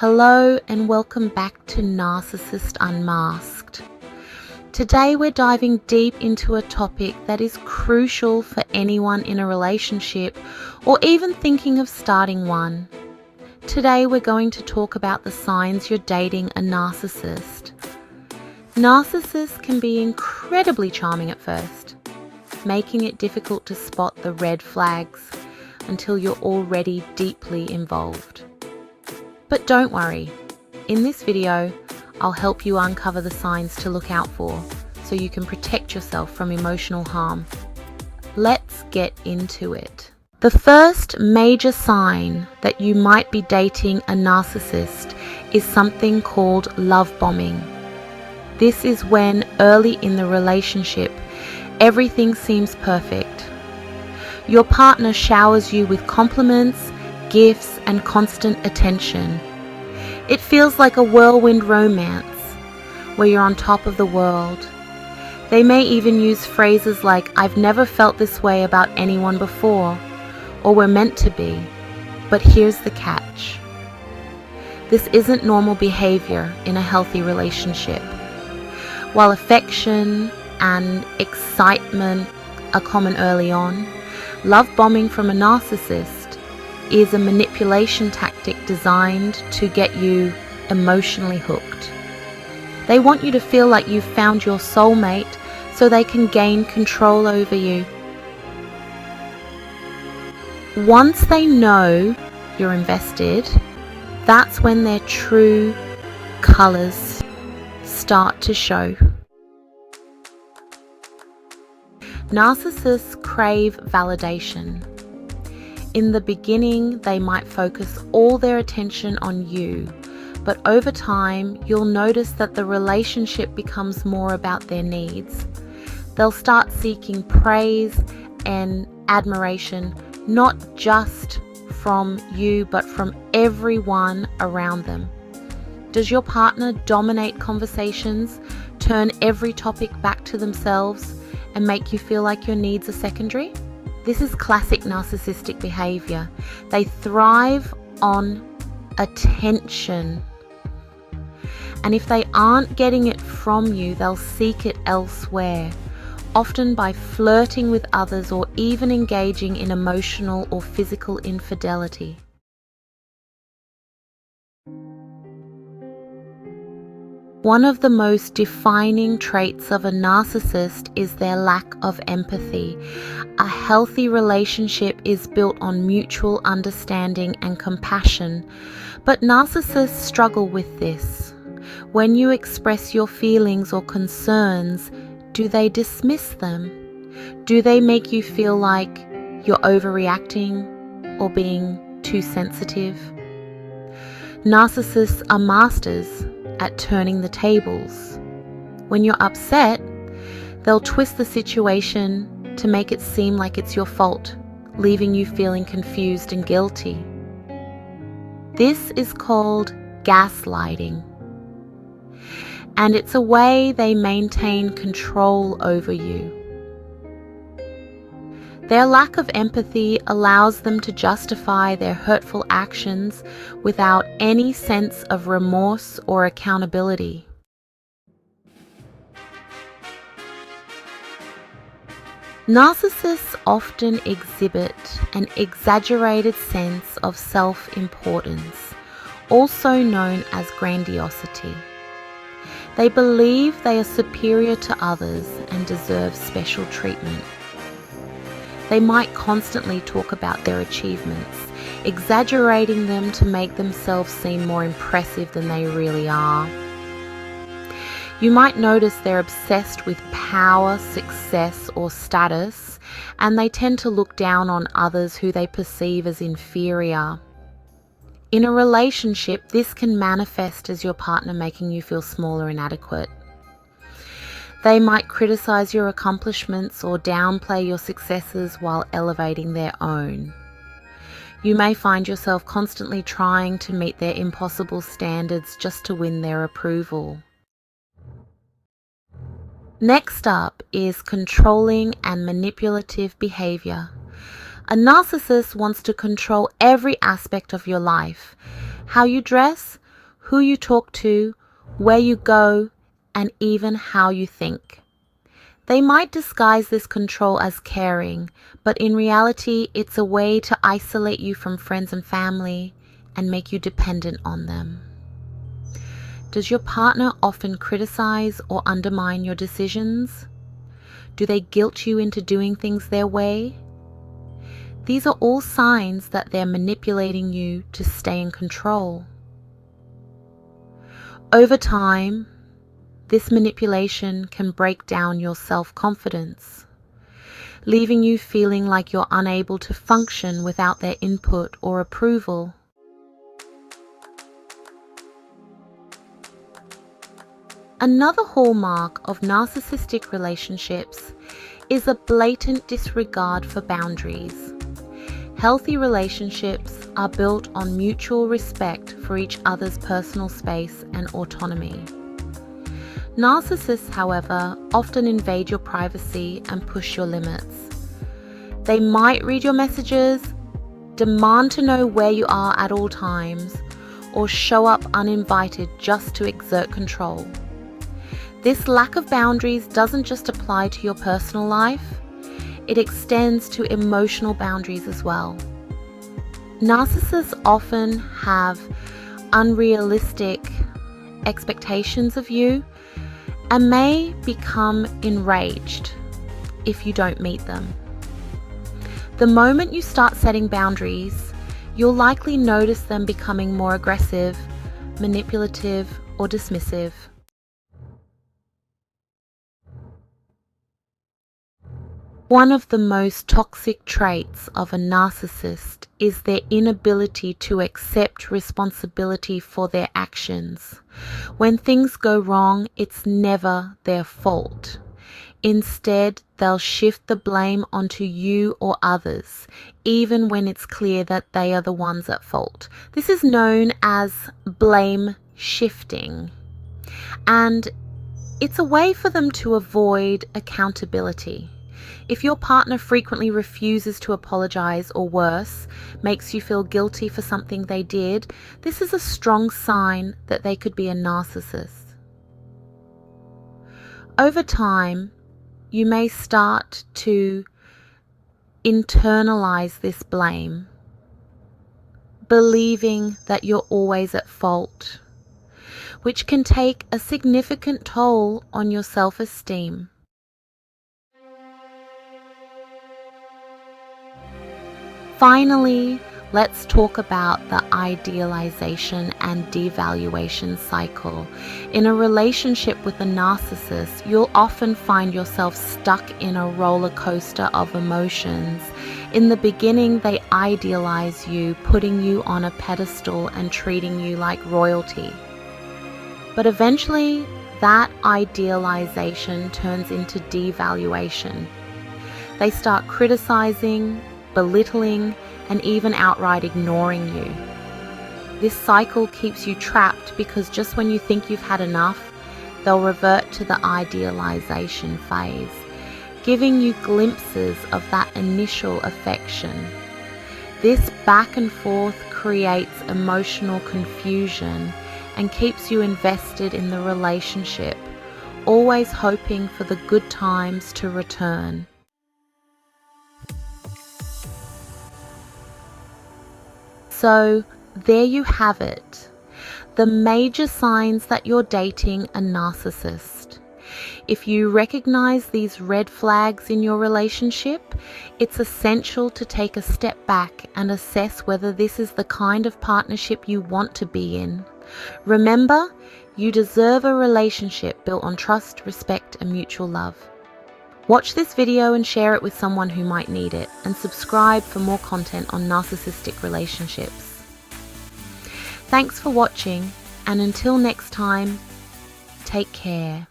Hello and welcome back to Narcissist Unmasked. Today we're diving deep into a topic that is crucial for anyone in a relationship or even thinking of starting one. Today we're going to talk about the signs you're dating a narcissist. Narcissists can be incredibly charming at first, making it difficult to spot the red flags until you're already deeply involved. But don't worry, in this video, I'll help you uncover the signs to look out for so you can protect yourself from emotional harm. Let's get into it. The first major sign that you might be dating a narcissist is something called love bombing. This is when early in the relationship, everything seems perfect. Your partner showers you with compliments, gifts, and constant attention. It feels like a whirlwind romance where you're on top of the world. They may even use phrases like, "I've never felt this way about anyone before," or "we're meant to be." But here's the catch. This isn't normal behavior in a healthy relationship. While affection and excitement are common early on, love bombing from a narcissist is a manipulation tactic designed to get you emotionally hooked. They want you to feel like you've found your soulmate so they can gain control over you. Once they know you're invested, that's when their true colors start to show. Narcissists crave validation. In the beginning, they might focus all their attention on you, but over time, you'll notice that the relationship becomes more about their needs. They'll start seeking praise and admiration, not just from you, but from everyone around them. Does your partner dominate conversations, turn every topic back to themselves, and make you feel like your needs are secondary? This is classic narcissistic behavior. They thrive on attention. And if they aren't getting it from you, they'll seek it elsewhere, often by flirting with others or even engaging in emotional or physical infidelity. One of the most defining traits of a narcissist is their lack of empathy. A healthy relationship is built on mutual understanding and compassion, but narcissists struggle with this. When you express your feelings or concerns, do they dismiss them? Do they make you feel like you're overreacting or being too sensitive? Narcissists are masters at turning the tables. When you're upset, they'll twist the situation to make it seem like it's your fault, leaving you feeling confused and guilty. This is called gaslighting, and it's a way they maintain control over you. Their lack of empathy allows them to justify their hurtful actions without any sense of remorse or accountability. Narcissists often exhibit an exaggerated sense of self-importance, also known as grandiosity. They believe they are superior to others and deserve special treatment. They might constantly talk about their achievements, exaggerating them to make themselves seem more impressive than they really are. You might notice they're obsessed with power, success, or status, and they tend to look down on others who they perceive as inferior. In a relationship, this can manifest as your partner making you feel small or inadequate. They might criticize your accomplishments or downplay your successes while elevating their own. You may find yourself constantly trying to meet their impossible standards just to win their approval. Next up is controlling and manipulative behavior. A narcissist wants to control every aspect of your life. How you dress, who you talk to, where you go, and even how you think. They might disguise this control as caring, but in reality, it's a way to isolate you from friends and family and make you dependent on them. Does your partner often criticize or undermine your decisions? Do they guilt you into doing things their way? These are all signs that they're manipulating you to stay in control. Over time, this manipulation can break down your self-confidence, leaving you feeling like you're unable to function without their input or approval. Another hallmark of narcissistic relationships is a blatant disregard for boundaries. Healthy relationships are built on mutual respect for each other's personal space and autonomy. Narcissists, however, often invade your privacy and push your limits. They might read your messages, demand to know where you are at all times, or show up uninvited just to exert control. This lack of boundaries doesn't just apply to your personal life, it extends to emotional boundaries as well. Narcissists often have unrealistic expectations of you and may become enraged if you don't meet them. The moment you start setting boundaries, you'll likely notice them becoming more aggressive, manipulative, or dismissive. One of the most toxic traits of a narcissist is their inability to accept responsibility for their actions. When things go wrong, it's never their fault. Instead, they'll shift the blame onto you or others, even when it's clear that they are the ones at fault. This is known as blame shifting, and it's a way for them to avoid accountability. If your partner frequently refuses to apologize or worse, makes you feel guilty for something they did, this is a strong sign that they could be a narcissist. Over time, you may start to internalize this blame, believing that you're always at fault, which can take a significant toll on your self-esteem. Finally, let's talk about the idealization and devaluation cycle. In a relationship with a narcissist, you'll often find yourself stuck in a roller coaster of emotions. In the beginning, they idealize you, putting you on a pedestal and treating you like royalty. But eventually, that idealization turns into devaluation. They start criticizing, belittling, and even outright ignoring you. This cycle keeps you trapped because just when you think you've had enough, they'll revert to the idealization phase, giving you glimpses of that initial affection. This back and forth creates emotional confusion and keeps you invested in the relationship, always hoping for the good times to return. So there you have it, the major signs that you're dating a narcissist. If you recognize these red flags in your relationship, it's essential to take a step back and assess whether this is the kind of partnership you want to be in. Remember, you deserve a relationship built on trust, respect, and mutual love. Watch this video and share it with someone who might need it, and subscribe for more content on narcissistic relationships. Thanks for watching, and until next time, take care.